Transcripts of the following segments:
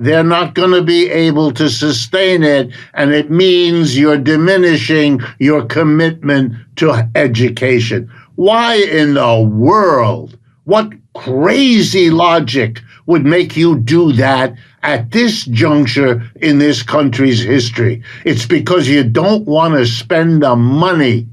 they're not going to be able to sustain it, and it means you're diminishing your commitment to education. Why in the world? What crazy logic would make you do that at this juncture in this country's history? It's because you don't want to spend the money.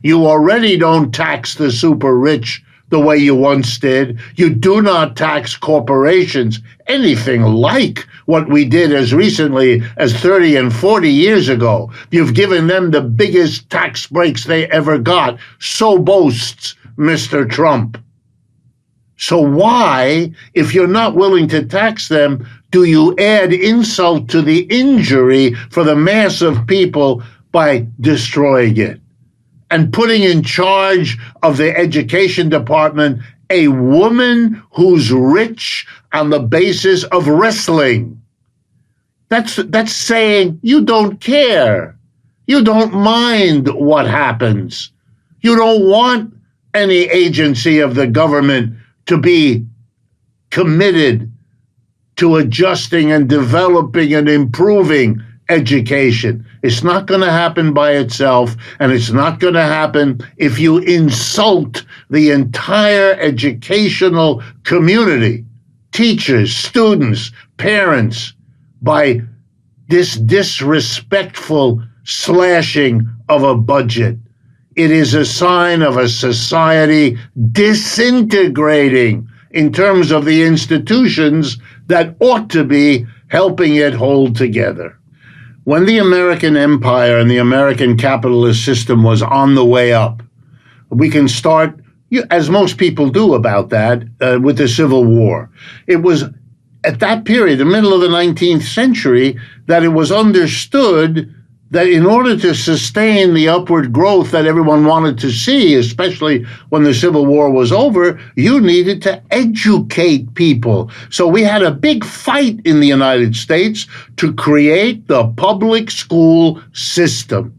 You already don't tax the super rich the way you once did. You do not tax corporations anything like what we did as recently as 30 and 40 years ago. You've given them the biggest tax breaks they ever got. So boasts Mr. Trump. So why, if you're not willing to tax them, do you add insult to the injury for the mass of people by destroying it and putting in charge of the education department a woman who's rich on the basis of wrestling? That's saying you don't care. You don't mind what happens. You don't want any agency of the government to be committed to adjusting and developing and improving education. It's not going to happen by itself, and it's not going to happen if you insult the entire educational community, teachers, students, parents, by this disrespectful slashing of a budget. It is a sign of a society disintegrating in terms of the institutions that ought to be helping it hold together. When the American empire and the American capitalist system was on the way up, we can start, as most people do about that, with the Civil War. It was at that period, the middle of the 19th century, that it was understood that in order to sustain the upward growth that everyone wanted to see, especially when the Civil War was over, you needed to educate people. So we had a big fight in the United States to create the public school system,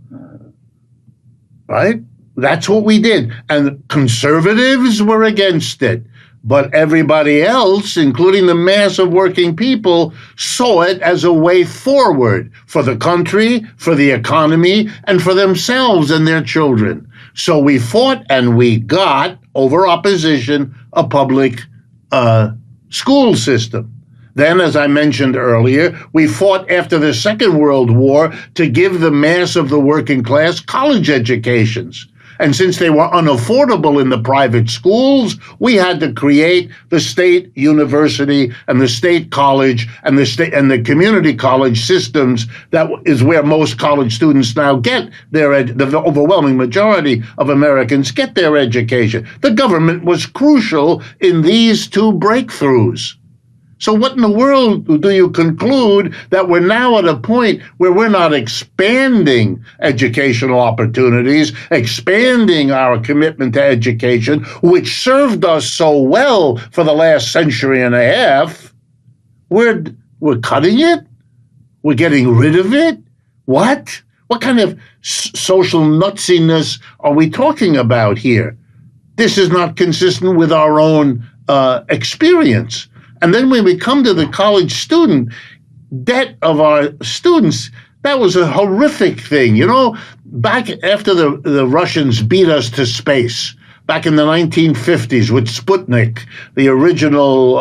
right? That's what we did. And conservatives were against it. But everybody else, including the mass of working people, saw it as a way forward for the country, for the economy, and for themselves and their children. So we fought and we got, over opposition, a public school system. Then, as I mentioned earlier, we fought after the Second World War to give the mass of the working class college educations. And since they were unaffordable in the private schools, we had to create the state university and the state college and the community college systems. That is where most college students now get the overwhelming majority of Americans get their education. The government was crucial in these two breakthroughs. So what in the world do you conclude that we're now at a point where we're not expanding educational opportunities, expanding our commitment to education, which served us so well for the last century and a half? We're cutting it? We're getting rid of it? What? What kind of social nutsiness are we talking about here? This is not consistent with our own experience. And then when we come to the college student debt of our students, that was a horrific thing. You know, back after the Russians beat us to space, back in the 1950s with Sputnik, the original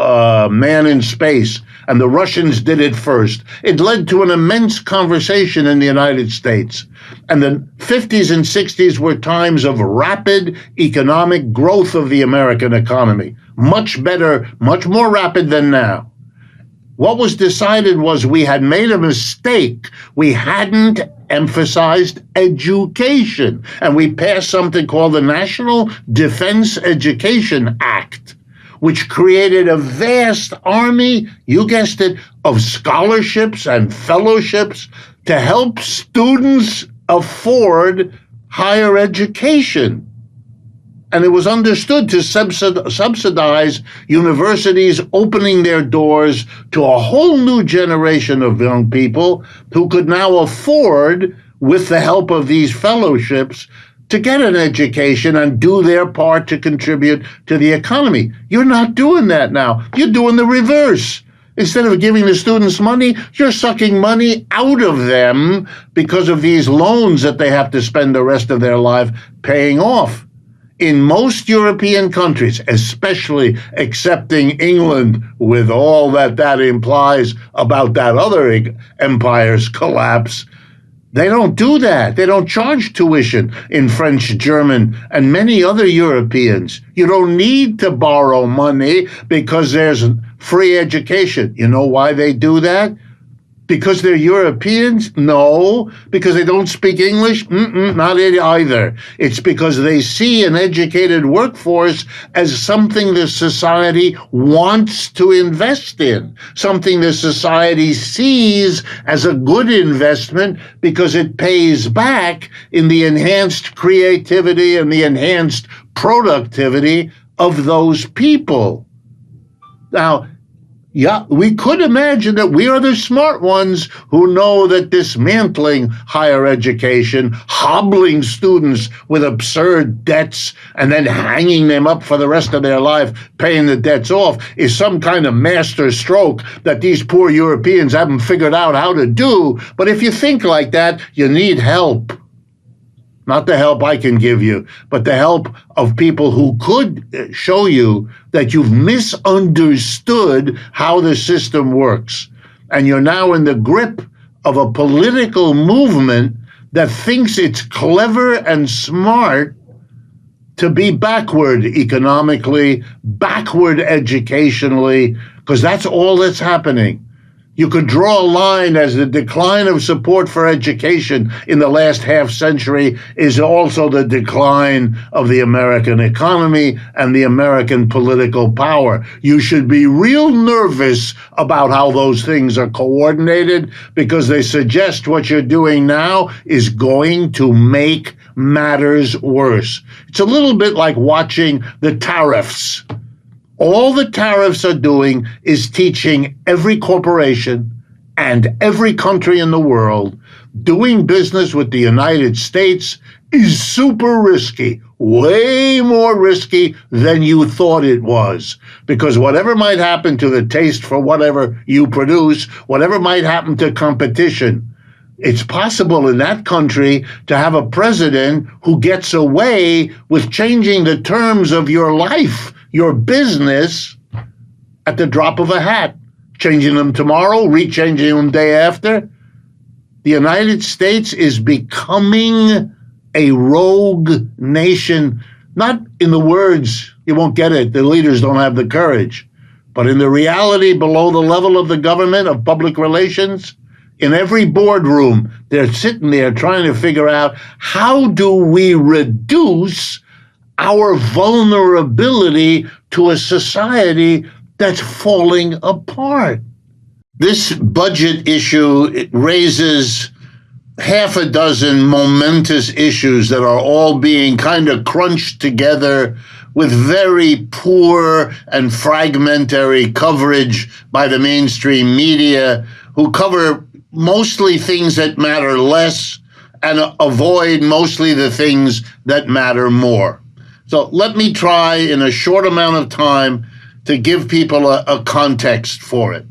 man in space, and the Russians did it first. It led to an immense conversation in the United States. And the 50s and 60s were times of rapid economic growth of the American economy. Much better, much more rapid than now. What was decided was we had made a mistake. We hadn't emphasized education. And we passed something called the National Defense Education Act, which created a vast army, you guessed it, of scholarships and fellowships to help students afford higher education. And it was understood to subsidize universities opening their doors to a whole new generation of young people who could now afford, with the help of these fellowships, to get an education and do their part to contribute to the economy. You're not doing that now. You're doing the reverse. Instead of giving the students money, you're sucking money out of them because of these loans that they have to spend the rest of their life paying off. In most European countries, especially accepting England with all that that implies about that other empire's collapse, they don't do that. They don't charge tuition in French, German, and many other Europeans. You don't need to borrow money because there's free education. You know why they do that? Because they're Europeans? No. Because they don't speak English? Not it either. It's because they see an educated workforce as something the society wants to invest in, something the society sees as a good investment because it pays back in the enhanced creativity and the enhanced productivity of those people. Now, yeah, we could imagine that we are the smart ones who know that dismantling higher education, hobbling students with absurd debts, and then hanging them up for the rest of their life, paying the debts off, is some kind of master stroke that these poor Europeans haven't figured out how to do. But if you think like that, you need help. Not the help I can give you, but the help of people who could show you that you've misunderstood how the system works. And you're now in the grip of a political movement that thinks it's clever and smart to be backward economically, backward educationally, because that's all that's happening. You could draw a line as the decline of support for education in the last half century is also the decline of the American economy and the American political power. You should be real nervous about how those things are coordinated because they suggest what you're doing now is going to make matters worse. It's a little bit like watching the tariffs. All the tariffs are doing is teaching every corporation and every country in the world doing business with the United States is super risky, way more risky than you thought it was. Because whatever might happen to the taste for whatever you produce, whatever might happen to competition, it's possible in that country to have a president who gets away with changing the terms of your life, your business, at the drop of a hat, changing them tomorrow, rechanging them day after. The United States is becoming a rogue nation, not in the words, you won't get it, the leaders don't have the courage, but in the reality below the level of the government, of public relations. In every boardroom, they're sitting there trying to figure out, how do we reduce our vulnerability to a society that's falling apart? This budget issue raises half a dozen momentous issues that are all being kind of crunched together with very poor and fragmentary coverage by the mainstream media, who cover mostly things that matter less and avoid mostly the things that matter more. So let me try in a short amount of time to give people a context for it.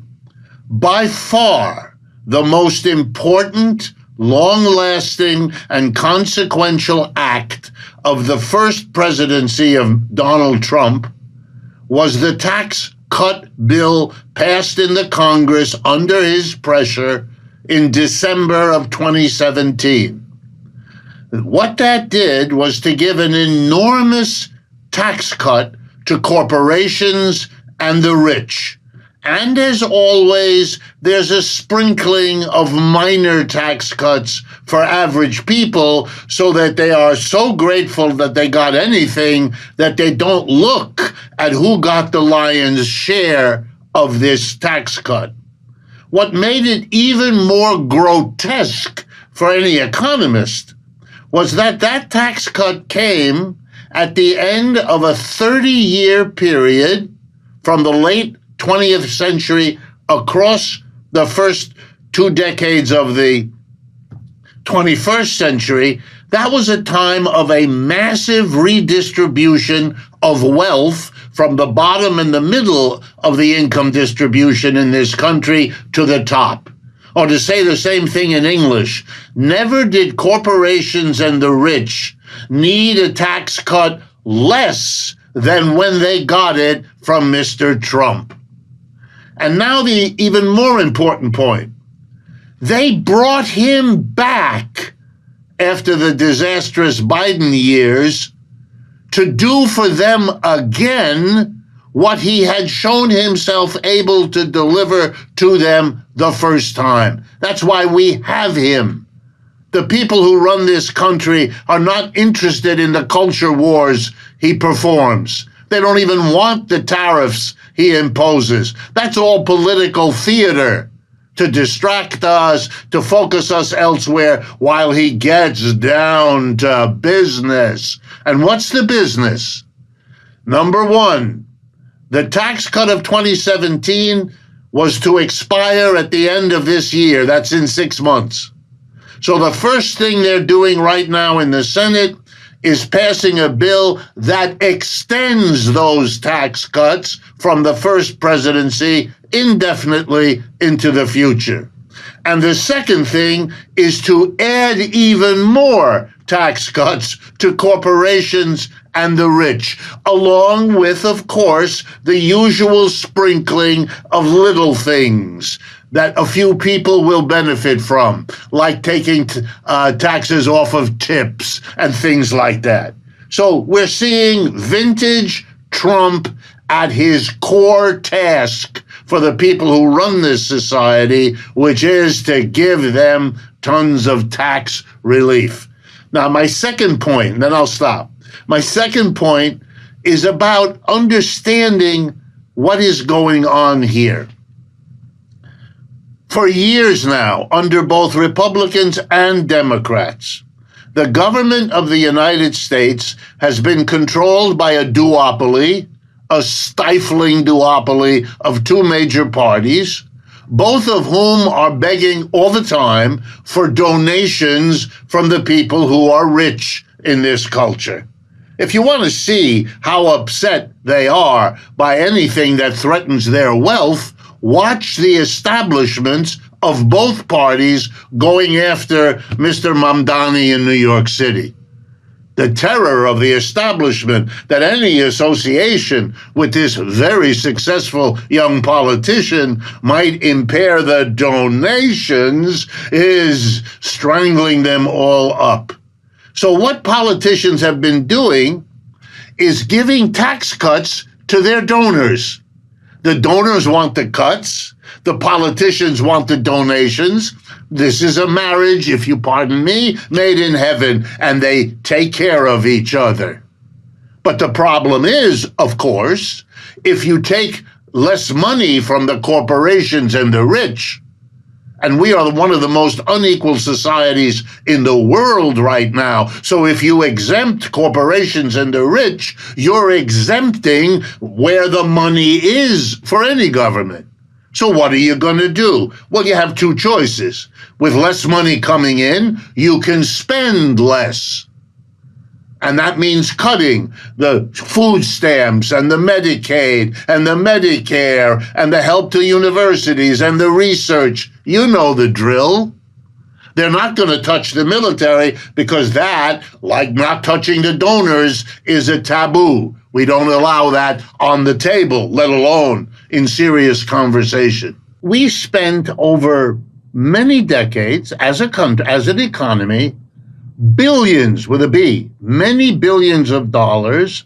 By far, the most important, long-lasting, and consequential act of the first presidency of Donald Trump was the tax cut bill passed in the Congress under his pressure in December of 2017. What that did was to give an enormous tax cut to corporations and the rich. And as always, there's a sprinkling of minor tax cuts for average people so that they are so grateful that they got anything that they don't look at who got the lion's share of this tax cut. What made it even more grotesque for any economist was that that tax cut came at the end of a 30-year period from the late 20th century across the first 2 decades of the 21st century. That was a time of a massive redistribution of wealth from the bottom and the middle of the income distribution in this country to the top. Or to say the same thing in English, never did corporations and the rich need a tax cut less than when they got it from Mr. Trump. And now the even more important point. They brought him back after the disastrous Biden years to do for them again what he had shown himself able to deliver to them the first time. That's why we have him. The people who run this country are not interested in the culture wars he performs. They don't even want the tariffs he imposes. That's all political theater to distract us, to focus us elsewhere while he gets down to business. And what's the business? Number one, the tax cut of 2017 was to expire at the end of this year. That's in 6 months. So the first thing they're doing right now in the Senate is passing a bill that extends those tax cuts from the first presidency indefinitely into the future. And the second thing is to add even more tax cuts to corporations and the rich, along with, of course, the usual sprinkling of little things that a few people will benefit from, like taking taxes off of tips and things like that. So we're seeing vintage Trump at his core task for the people who run this society, which is to give them tons of tax relief. Now, my second point, and then I'll stop. My second point is about understanding what is going on here. For years now, under both Republicans and Democrats, the government of the United States has been controlled by a duopoly, a stifling duopoly of two major parties, both of whom are begging all the time for donations from the people who are rich in this culture. If you want to see how upset they are by anything that threatens their wealth, watch the establishments of both parties going after Mr. Mamdani in New York City. The terror of the establishment that any association with this very successful young politician might impair the donations is strangling them all up. So what politicians have been doing is giving tax cuts to their donors. The donors want the cuts. The politicians want the donations. This is a marriage, if you pardon me, made in heaven, and they take care of each other. But the problem is, of course, if you take less money from the corporations and the rich, and we are one of the most unequal societies in the world right now. So if you exempt corporations and the rich, you're exempting where the money is for any government. So what are you going to do? Well, you have two choices. With less money coming in, you can spend less. And that means cutting the food stamps and the Medicaid and the Medicare and the help to universities and the research. You know the drill. They're not going to touch the military because that, like not touching the donors, is a taboo. We don't allow that on the table, let alone in serious conversation. We spent over many decades as a country, as an economy, billions with a B, many billions of dollars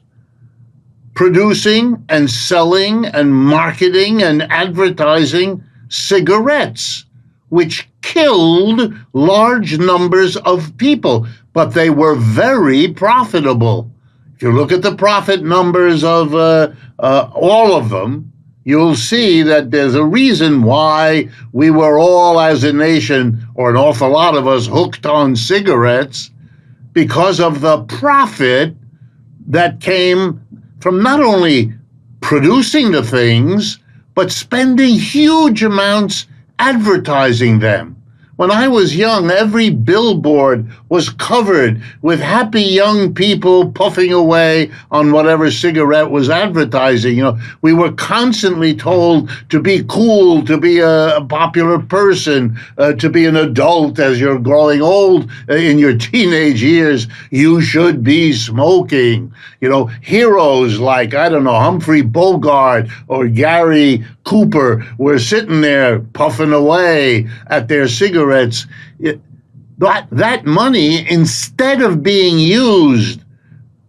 producing and selling and marketing and advertising cigarettes, which killed large numbers of people, but they were very profitable. If you look at the profit numbers of all of them, you'll see that there's a reason why we were all, as a nation, or an awful lot of us, hooked on cigarettes, because of the profit that came from not only producing the things, but spending huge amounts advertising them. When I was young, every billboard was covered with happy young people puffing away on whatever cigarette was advertising. We were constantly told to be cool, to be a popular person, to be an adult as you're growing old in your teenage years. You should be smoking. Heroes like, I don't know, Humphrey Bogart or Gary Cooper were sitting there puffing away at their cigarettes. That money, instead of being used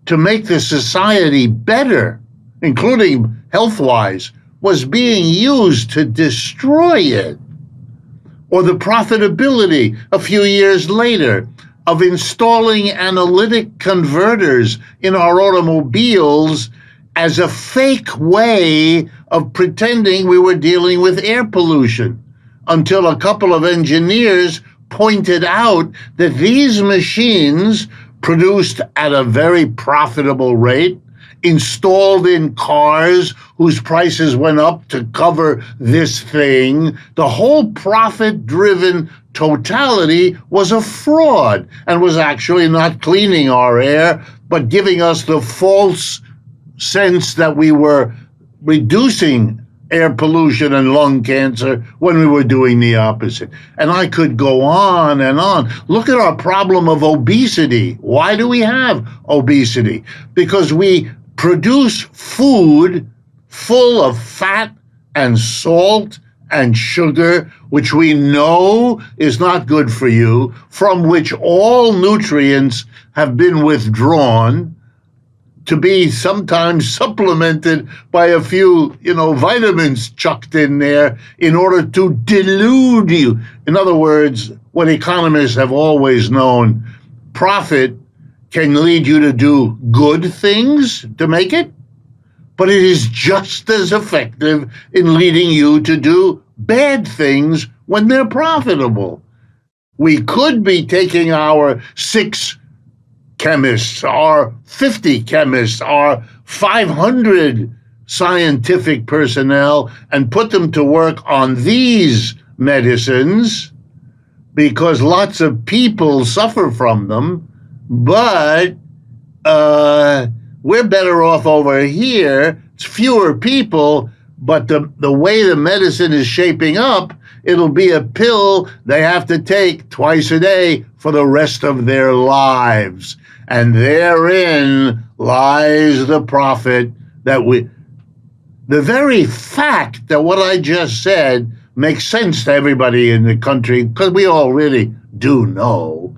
to make the society better, including health-wise, was being used to destroy it. Or the profitability a few years later of installing analytic converters in our automobiles as a fake way of pretending we were dealing with air pollution, until a couple of engineers pointed out that these machines, produced at a very profitable rate, installed in cars whose prices went up to cover this thing, the whole profit-driven totality was a fraud and was actually not cleaning our air, but giving us the false sense that we were reducing air pollution and lung cancer when we were doing the opposite. And I could go on and on. Look at our problem of obesity. Why do we have obesity? Because we produce food full of fat and salt and sugar, which we know is not good for you, from which all nutrients have been withdrawn, to be sometimes supplemented by a few, vitamins chucked in there in order to delude you. In other words, what economists have always known, profit can lead you to do good things to make it, but it is just as effective in leading you to do bad things when they're profitable. We could be taking our 6 chemists, our 50 chemists, our 500 scientific personnel, and put them to work on these medicines, because lots of people suffer from them, but we're better off over here. It's fewer people, but the way the medicine is shaping up, it'll be a pill they have to take twice a day for the rest of their lives. And therein lies the profit the very fact that what I just said makes sense to everybody in the country, because we all really do know,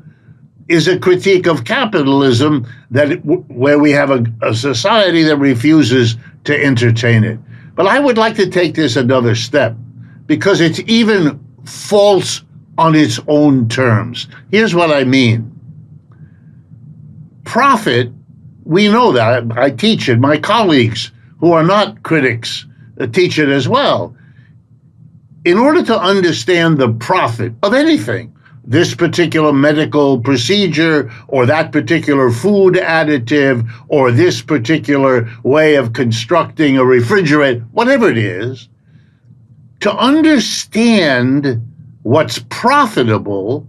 is a critique of capitalism where we have a society that refuses to entertain it. But I would like to take this another step, because it's even false on its own terms. Here's what I mean. Profit, we know that. I teach it. My colleagues who are not critics teach it as well. In order to understand the profit of anything, this particular medical procedure or that particular food additive or this particular way of constructing a refrigerator, whatever it is, to understand what's profitable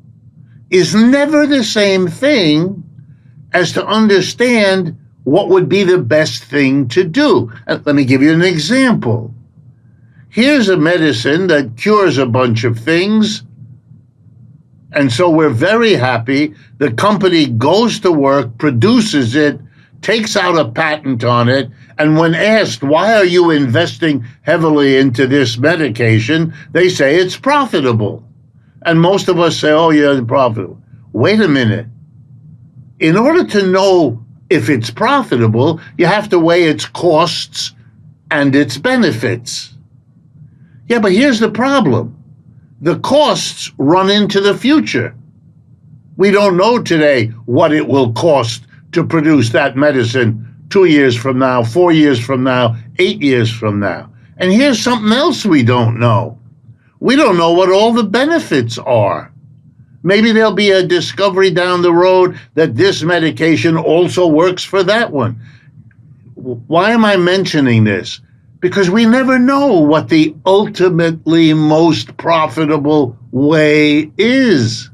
is never the same thing as to understand what would be the best thing to do. Let me give you an example. Here's a medicine that cures a bunch of things, and so we're very happy. The company goes to work, produces it, takes out a patent on it, and when asked, why are you investing heavily into this medication, they say it's profitable. And most of us say, oh yeah, it's profitable. Wait a minute. In order to know if it's profitable, you have to weigh its costs and its benefits. Yeah, but here's the problem. The costs run into the future. We don't know today what it will cost to produce that medicine 2 years from now, 4 years from now, 8 years from now. And here's something else we don't know. We don't know what all the benefits are. Maybe there'll be a discovery down the road that this medication also works for that one. Why am I mentioning this? because we never know what the ultimately most profitable way is.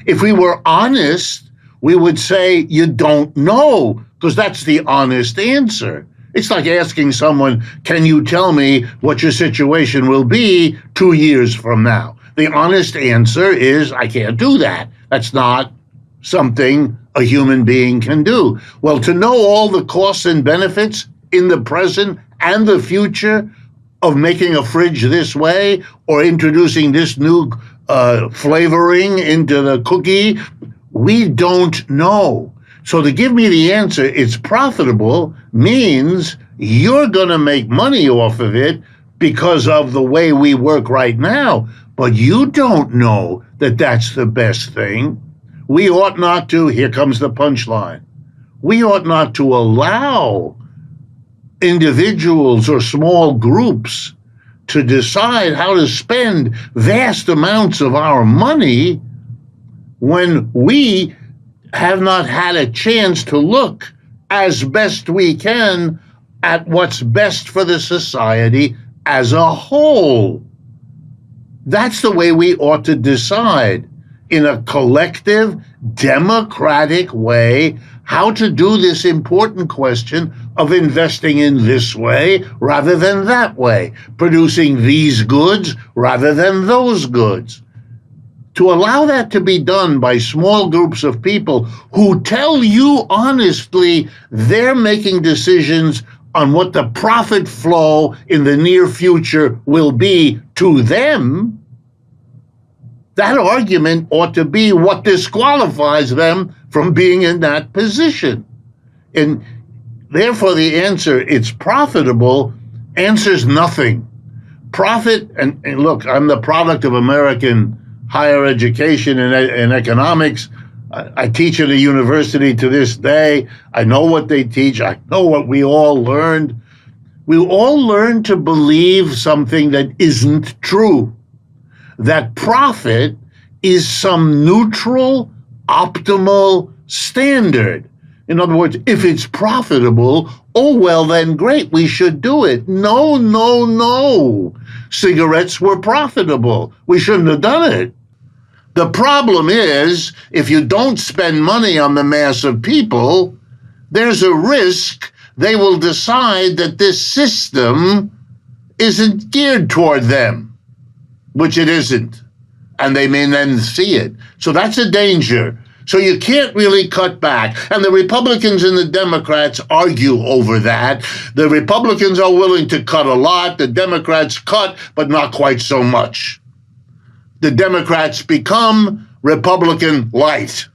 If we were honest, we would say you don't know, because that's the honest answer. It's like asking someone, can you tell me what your situation will be 2 years from now? The honest answer is, I can't do that. That's not something a human being can do. Well, to know all the costs and benefits in the present and the future of making a fridge this way or introducing this new flavoring into the cookie, we don't know. So to give me the answer, it's profitable, means you're going to make money off of it because of the way we work right now. But you don't know that that's the best thing. We ought not to, here comes the punchline, we ought not to allow individuals or small groups to decide how to spend vast amounts of our money when we have not had a chance to look as best we can at what's best for the society as a whole. That's the way we ought to decide in a collective, democratic way how to do this important question of investing in this way rather than that way, producing these goods rather than those goods. To allow that to be done by small groups of people who tell you honestly they're making decisions on what the profit flow in the near future will be to them, that argument ought to be what disqualifies them from being in that position. And therefore the answer, it's profitable, answers nothing. Profit, and look, I'm the product of American higher education and economics. I teach at a university to this day. I know what they teach. I know what we all learned. We all learned to believe something that isn't true. That profit is some neutral, optimal standard. In other words, if it's profitable, oh, well, then great, we should do it. No, no, no. Cigarettes were profitable. We shouldn't have done it. The problem is, if you don't spend money on the mass of people, there's a risk they will decide that this system isn't geared toward them, which it isn't, and they may then see it. So that's a danger. So you can't really cut back. And the Republicans and the Democrats argue over that. The Republicans are willing to cut a lot. The Democrats cut, but not quite so much. The Democrats become Republican light.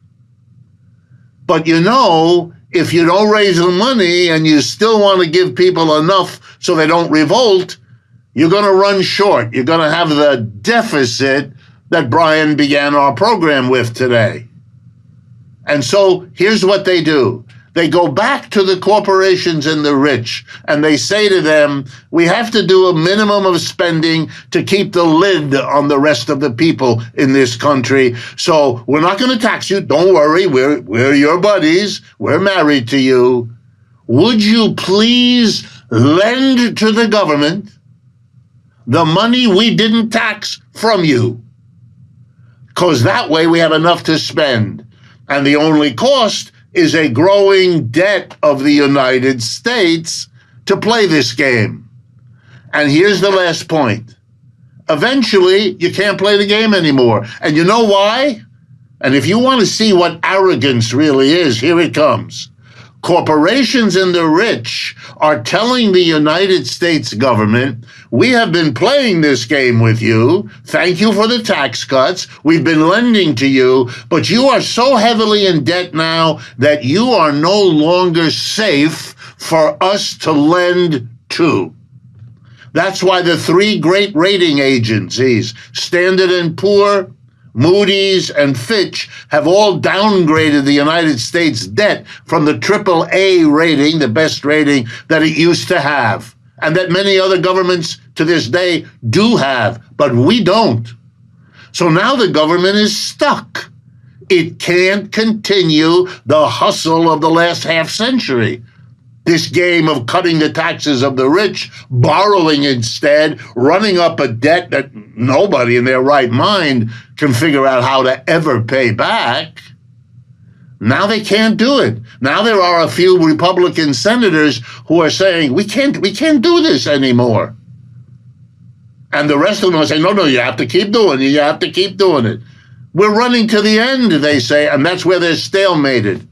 But you know, if you don't raise the money and you still want to give people enough so they don't revolt, you're going to run short. You're going to have the deficit that Brian began our program with today. And so here's what they do. They go back to the corporations and the rich, and they say to them, we have to do a minimum of spending to keep the lid on the rest of the people in this country. So we're not going to tax you. Don't worry. We're your buddies. We're married to you. Would you please lend to the government the money we didn't tax from you? Because that way we have enough to spend. And the only cost is a growing debt of the United States to play this game. And here's the last point. Eventually, you can't play the game anymore. And you know why? And if you want to see what arrogance really is, here it comes. Corporations and the rich are telling the United States government, we have been playing this game with you. Thank you for the tax cuts. We've been lending to you, but you are so heavily in debt now that you are no longer safe for us to lend to. That's why the three great rating agencies, Standard & Poor, Moody's, and Fitch, have all downgraded the United States debt from the AAA rating, the best rating that it used to have, and that many other governments to this day do have, but we don't. So now the government is stuck. It can't continue the hustle of the last half century. This game of cutting the taxes of the rich, borrowing instead, running up a debt that nobody in their right mind can figure out how to ever pay back. Now they can't do it. Now there are a few Republican senators who are saying, we can't do this anymore. And the rest of them are saying, no, you have to keep doing it. You have to keep doing it. We're running to the end, they say, and that's where they're stalemated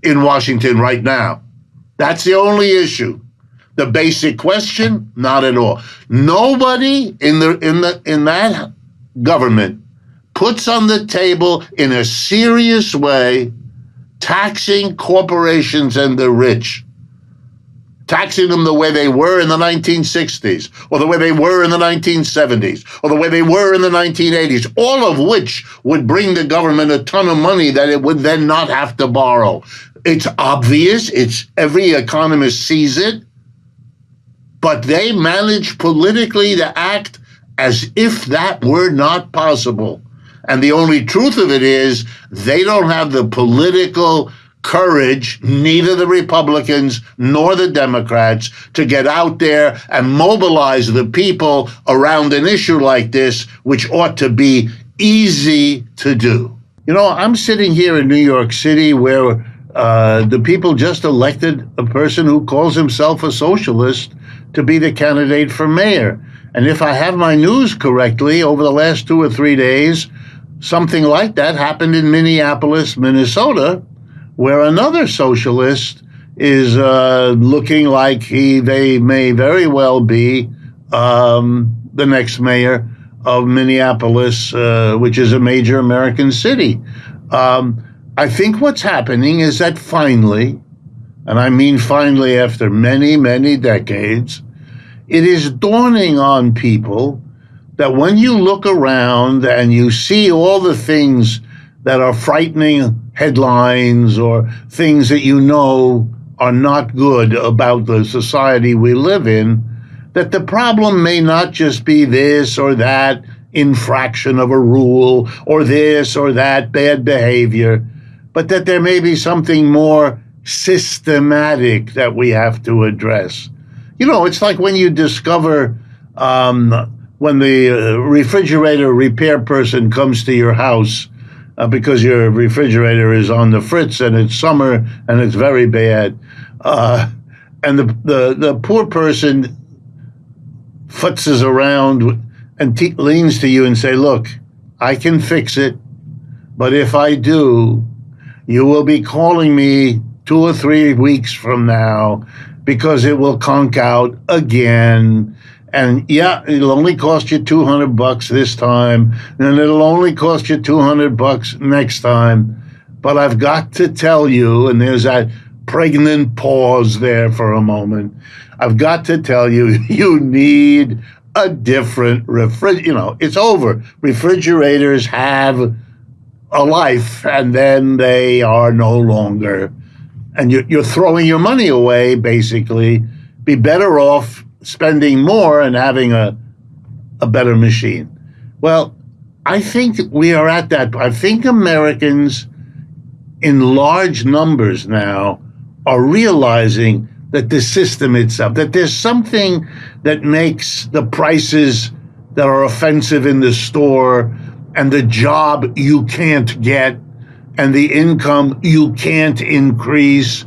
in Washington right now. That's the only issue. The basic question, not at all. Nobody in that government puts on the table in a serious way taxing corporations and the rich, taxing them the way they were in the 1960s, or the way they were in the 1970s, or the way they were in the 1980s, all of which would bring the government a ton of money that it would then not have to borrow. It's obvious. Every economist sees it. But they manage politically to act as if that were not possible. And the only truth of it is they don't have the political courage, neither the Republicans nor the Democrats, to get out there and mobilize the people around an issue like this, which ought to be easy to do. You know, I'm sitting here in New York City where the people just elected a person who calls himself a socialist to be the candidate for mayor. And if I have my news correctly, over the last 2 or 3 days, something like that happened in Minneapolis, Minnesota, where another socialist is looking like they may very well be the next mayor of Minneapolis, which is a major American city. I think what's happening is that finally, and I mean finally after many, many decades, it is dawning on people that when you look around and you see all the things that are frightening headlines or things that you know are not good about the society we live in, that the problem may not just be this or that infraction of a rule or this or that bad behavior, but that there may be something more systematic that we have to address. You know, it's like when you discover when the refrigerator repair person comes to your house because your refrigerator is on the fritz and it's summer and it's very bad, and the poor person futzes around and leans to you and say, look, I can fix it, but if I do, you will be calling me 2 or 3 weeks from now because it will conk out again. And yeah, it'll only cost you $200 this time, and it'll only cost you $200 next time. But I've got to tell you, and there's that pregnant pause there for a moment. I've got to tell you, you need a different it's over. Refrigerators have a life, and then they are no longer. And you're throwing your money away, basically. Be better off spending more and having a better machine. Well, I think we are at that. I think Americans in large numbers now are realizing that the system itself, that there's something that makes the prices that are offensive in the store and the job you can't get and the income you can't increase.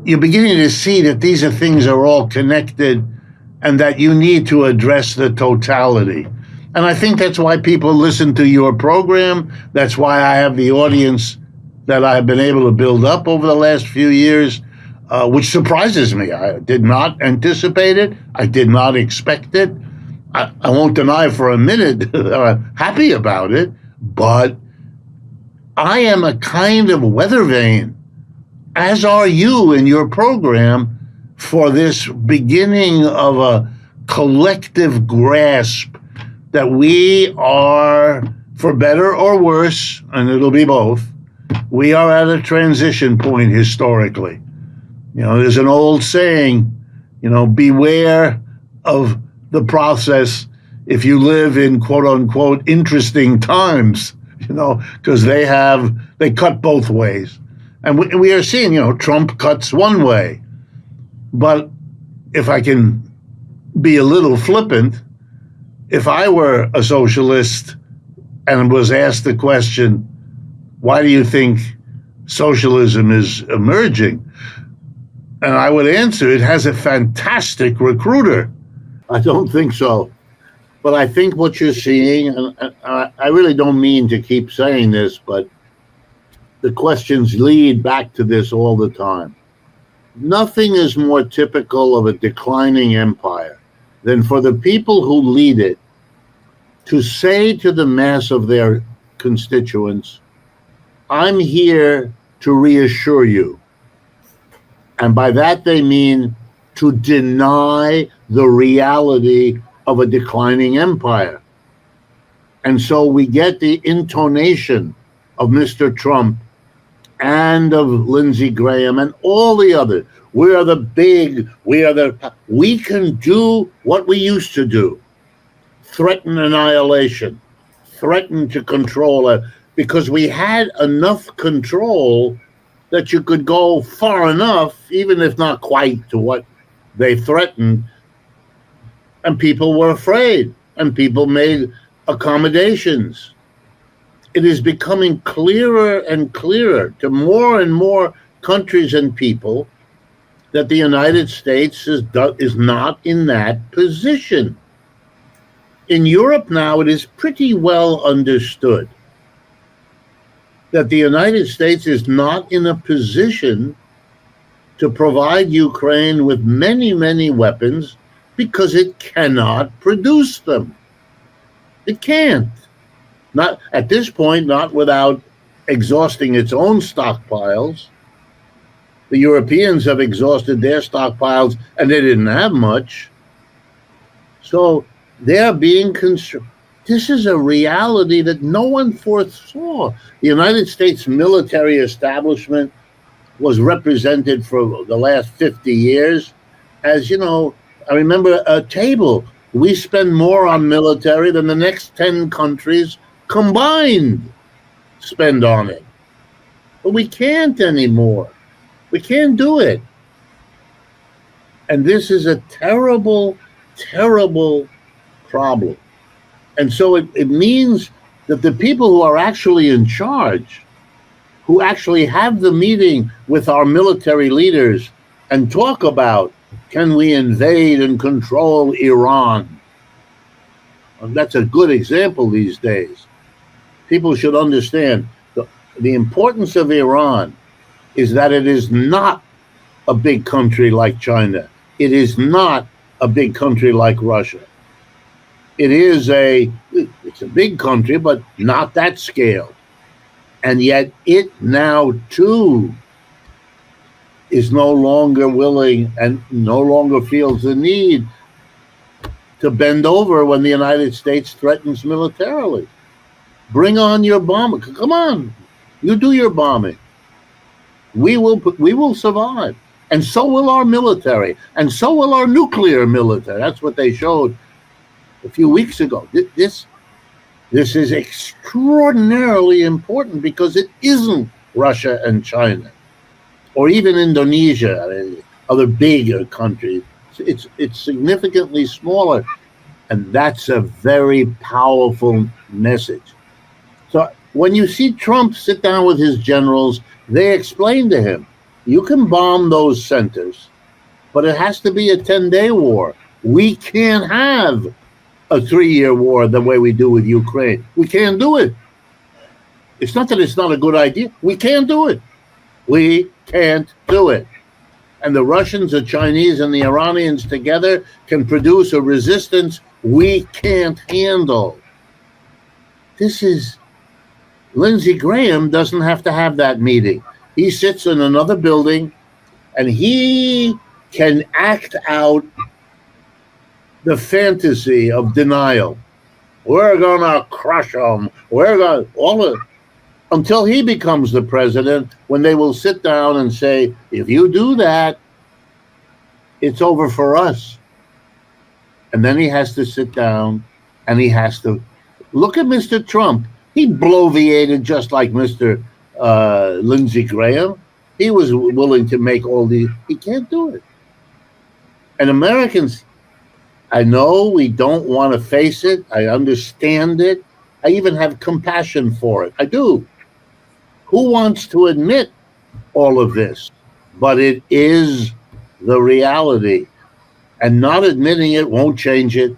You're beginning to see that these are things are all connected and that you need to address the totality. And I think that's why people listen to your program. That's why I have the audience that I've been able to build up over the last few years, which surprises me. I did not anticipate it. I did not expect it. I won't deny for a minute I'm happy about it, but I am a kind of weather vane, as are you in your program, for this beginning of a collective grasp that we are, for better or worse, and it'll be both, we are at a transition point historically. You know, there's an old saying, beware of the process if you live in quote unquote interesting times, because they cut both ways. And we are seeing, Trump cuts one way. But if I can be a little flippant, if I were a socialist and was asked the question, why do you think socialism is emerging? And I would answer, it has a fantastic recruiter. I don't think so. But I think what you're seeing, and I really don't mean to keep saying this, but the questions lead back to this all the time. Nothing is more typical of a declining empire than for the people who lead it to say to the mass of their constituents, I'm here to reassure you. And by that they mean to deny the reality of a declining empire. And so we get the intonation of Mr. Trump and of Lindsey Graham and all the others. We are the big, we can do what we used to do. Threaten annihilation, threaten to control it, because we had enough control that you could go far enough, even if not quite to what they threatened, and people were afraid, and people made accommodations. It is becoming clearer and clearer to more and more countries and people that the United States is not in that position. In Europe now, it is pretty well understood that the United States is not in a position to provide Ukraine with many, many weapons because it cannot produce them. It can't. Not at this point, not without exhausting its own stockpiles. The Europeans have exhausted their stockpiles and they didn't have much. So they're being concerned. This is a reality that no one foresaw. The United States military establishment was represented for the last 50 years as, I remember a table. We spend more on military than the next 10 countries combined spend on it. But we can't anymore. We can't do it. And this is a terrible, terrible problem. And so it means that the people who are actually in charge, who actually have the meeting with our military leaders and talk about, can we invade and control Iran? And that's a good example these days. People should understand the importance of Iran is that it is not a big country like China. It is not a big country like Russia. It's a big country, but not that scale. And yet it now too is no longer willing and no longer feels the need to bend over when the United States threatens militarily. Bring on your bombing. Come on, you do your bombing. We will survive. And so will our military. And so will our nuclear military. That's what they showed a few weeks ago. This is extraordinarily important because it isn't Russia and China or even Indonesia, other bigger countries. It's significantly smaller, and that's a very powerful message. So when you see Trump sit down with his generals, they explain to him, you can bomb those centers, but it has to be a 10-day war. We can't have a 3-year war the way we do with Ukraine. We can't do it. It's not that it's not a good idea. We can't do it. We can't do it. And the Russians, the Chinese, and the Iranians together can produce a resistance we can't handle. Lindsey Graham doesn't have to have that meeting. He sits in another building and he can act out the fantasy of denial. We're going to crush them. Until he becomes the president, when they will sit down and say, if you do that, it's over for us. And then he has to sit down and he has to look at Mr. Trump. He bloviated just like Mr. Lindsey Graham. He was willing to make all these. He can't do it. And Americans, I know we don't want to face it. I understand it. I even have compassion for it. I do. Who wants to admit all of this? But it is the reality. And not admitting it won't change it.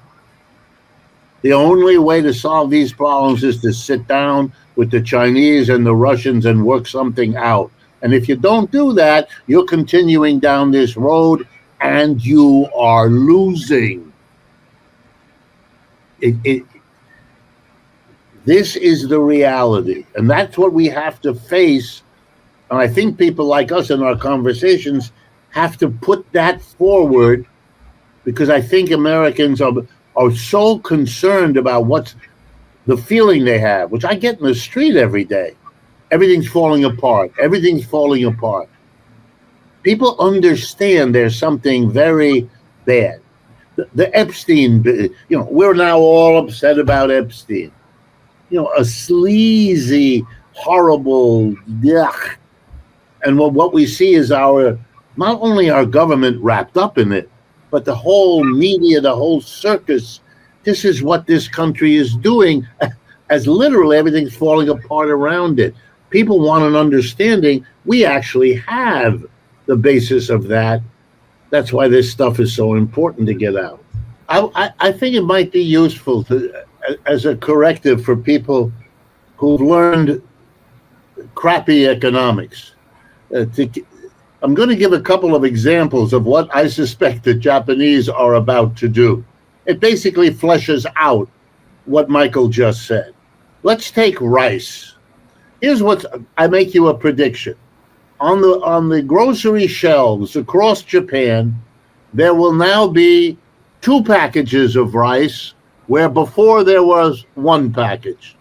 The only way to solve these problems is to sit down with the Chinese and the Russians and work something out. And if you don't do that, you're continuing down this road and you are losing. This is the reality. And that's what we have to face. And I think people like us in our conversations have to put that forward, because I think Americans are so concerned about what's the feeling they have, which I get in the street every day. Everything's falling apart. Everything's falling apart. People understand there's something very bad. The Epstein, we're now all upset about Epstein. A sleazy, horrible, yuck. And what we see is not only our government wrapped up in it, but the whole media, the whole circus. This is what this country is doing, as literally everything's falling apart around it. People want an understanding. We actually have the basis of that. That's why this stuff is so important to get out. I think it might be useful as a corrective for people who've learned crappy economics. I'm going to give a couple of examples of what I suspect the Japanese are about to do. It basically fleshes out what Michael just said. Let's take rice. Here's I make you a prediction. On the grocery shelves across Japan, there will now be 2 packages of rice, where before there was 1 package.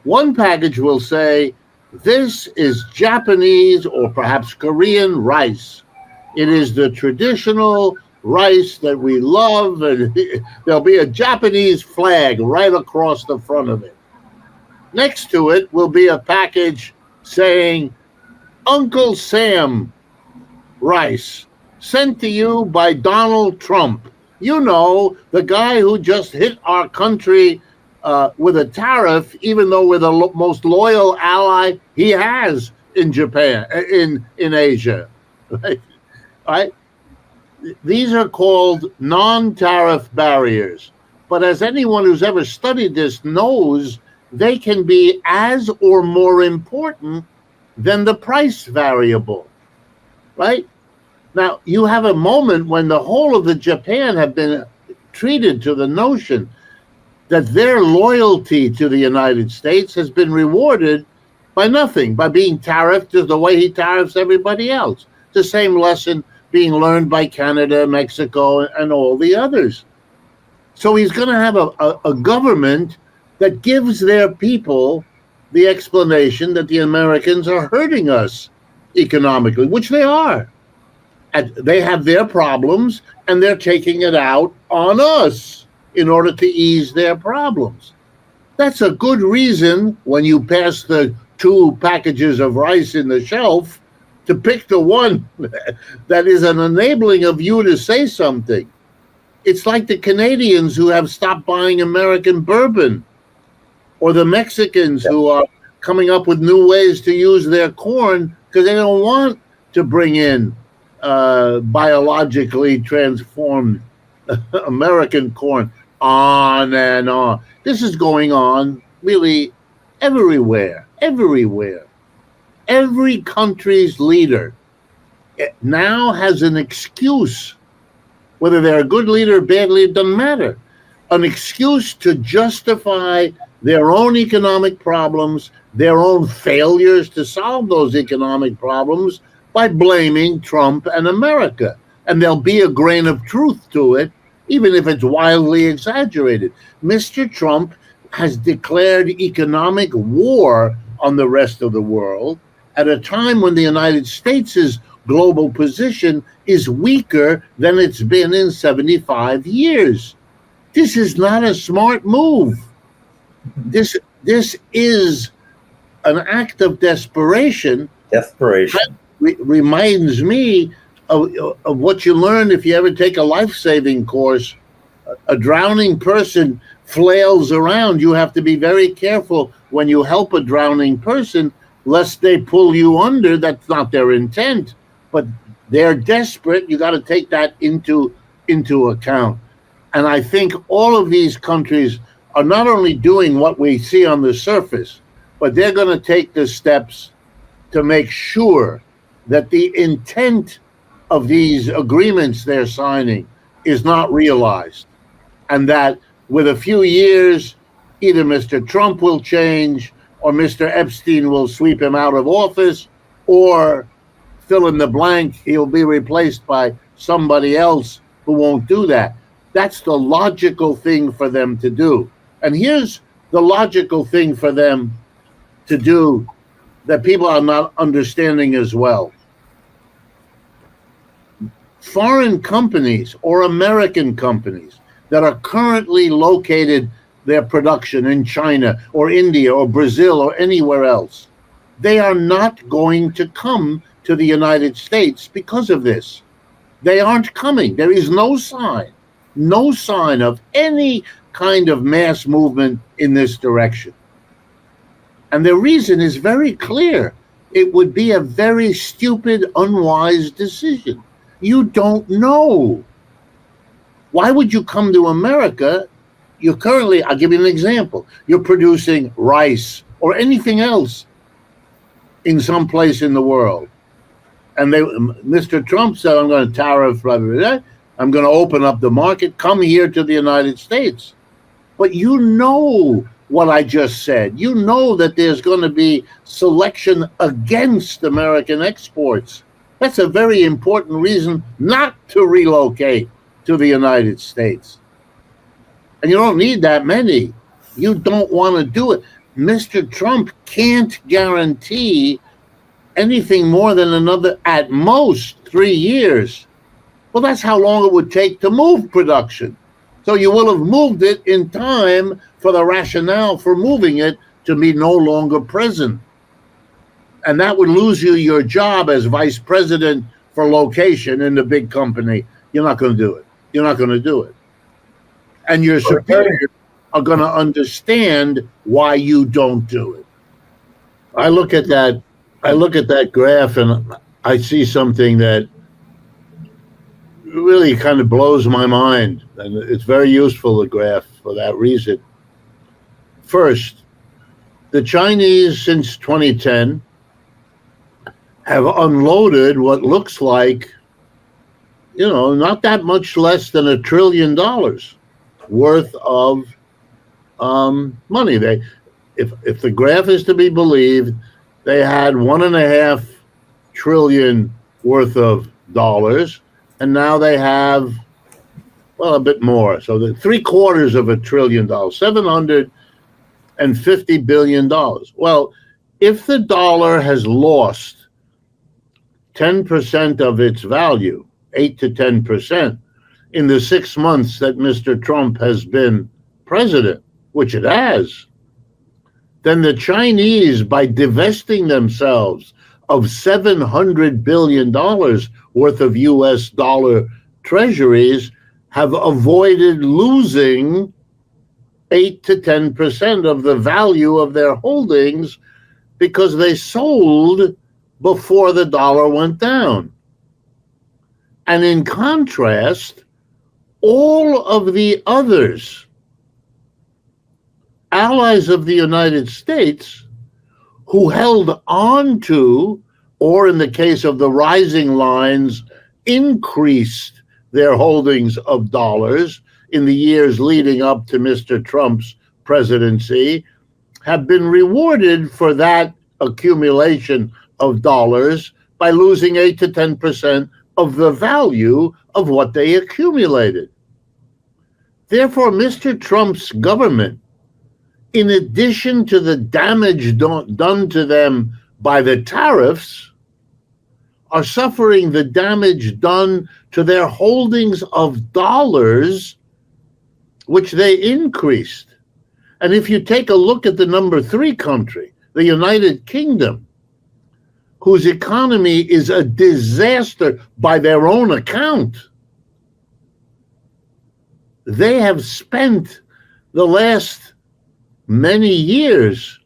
One package will say, this is Japanese or perhaps Korean rice. It is the traditional rice that we love, and there'll be a Japanese flag right across the front of it. Next to it will be a package saying, Uncle Sam rice, sent to you by Donald Trump. The guy who just hit our country with a tariff, even though we're the most loyal ally he has in Japan, in Asia. Right? These are called non-tariff barriers. But as anyone who's ever studied this knows, they can be as or more important than the price variable, right? Now, you have a moment when the whole of the Japan have been treated to the notion that their loyalty to the United States has been rewarded by nothing, by being tariffed just the way he tariffs everybody else. The same lesson being learned by Canada, Mexico, and all the others. So he's going to have a government that gives their people the explanation that the Americans are hurting us economically, which they are. And they have their problems, and they're taking it out on us in order to ease their problems. That's a good reason, when you pass the 2 packages of rice in the shelf, to pick the one that is an enabling of you to say something. It's like the Canadians who have stopped buying American bourbon, or the Mexicans who are coming up with new ways to use their corn because they don't want to bring in biologically transformed American corn, on and on. This is going on really everywhere. Every country's leader now has an excuse, whether they're a good leader or bad leader, doesn't matter, an excuse to justify their own economic problems, their own failures to solve those economic problems by blaming Trump and America. And there'll be a grain of truth to it, even if it's wildly exaggerated. Mr. Trump has declared economic war on the rest of the world at a time when the United States' global position is weaker than it's been in 75 years. This is not a smart move. This is an act of desperation. That reminds me of what you learn if you ever take a life-saving course. A drowning person flails around. You have to be very careful when you help a drowning person, lest they pull you under. That's not their intent, but they're desperate. You got to take that into account. And I think all of these countries are not only doing what we see on the surface, but they're going to take the steps to make sure that the intent of these agreements they're signing is not realized. And that with a few years, either Mr. Trump will change or Mr. Epstein will sweep him out of office, or fill in the blank, he'll be replaced by somebody else who won't do that. That's the logical thing for them to do. And here's the logical thing for them to do that people are not understanding as well. Foreign companies or American companies that are currently located their production in China or India or Brazil or anywhere else, they are not going to come to the United States because of this. They aren't coming. There is no sign of any kind of mass movement in this direction. And the reason is very clear. It would be a very stupid, unwise decision. You don't know. Why would you come to America? You're currently, I'll give you an example. You're producing rice or anything else in some place in the world. And Mr. Trump said, I'm going to tariff, blah, blah, blah. I'm going to open up the market. Come here to the United States. But you know what I just said. You know that there's going to be selection against American exports. That's a very important reason not to relocate to the United States. And you don't need that many. You don't want to do it. Mr. Trump can't guarantee anything more than another, at most, 3 years. Well, that's how long it would take to move production. So you will have moved it in time for the rationale for moving it to be no longer present. And that would lose you your job as vice president for location in the big company. You're not going to do it. You're not going to do it. And your superiors are going to understand why you don't do it. I look at that graph and I see something that really kind of blows my mind. And it's very useful, the graph, for that reason. First, the Chinese since 2010 have unloaded what looks like, not that much less than $1 trillion worth of money. If the graph is to be believed, they had $1.5 trillion worth of dollars, and now they have, a bit more. So the $750 billion, $750 billion. Well, if the dollar has lost 10% of its value, 8 to 10%, in the 6 months that Mr. Trump has been president, which it has, then the Chinese, by divesting themselves of $700 billion worth of US dollar treasuries, have avoided losing 8 to 10% of the value of their holdings because they sold before the dollar went down. And in contrast, all of the others, allies of the United States, who held on to, or in the case of the rising lines, increased their holdings of dollars in the years leading up to Mr. Trump's presidency, have been rewarded for that accumulation of dollars by losing 8 to 10% of the value of what they accumulated. Therefore, Mr. Trump's government, in addition to the damage done to them by the tariffs, are suffering the damage done to their holdings of dollars, which they increased. And if you take a look at the number 3 country, the United Kingdom, whose economy is a disaster by their own account, they have spent the last many years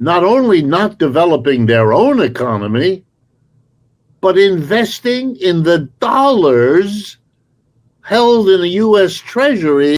not only not developing their own economy, but investing in the dollars held in the U.S. Treasury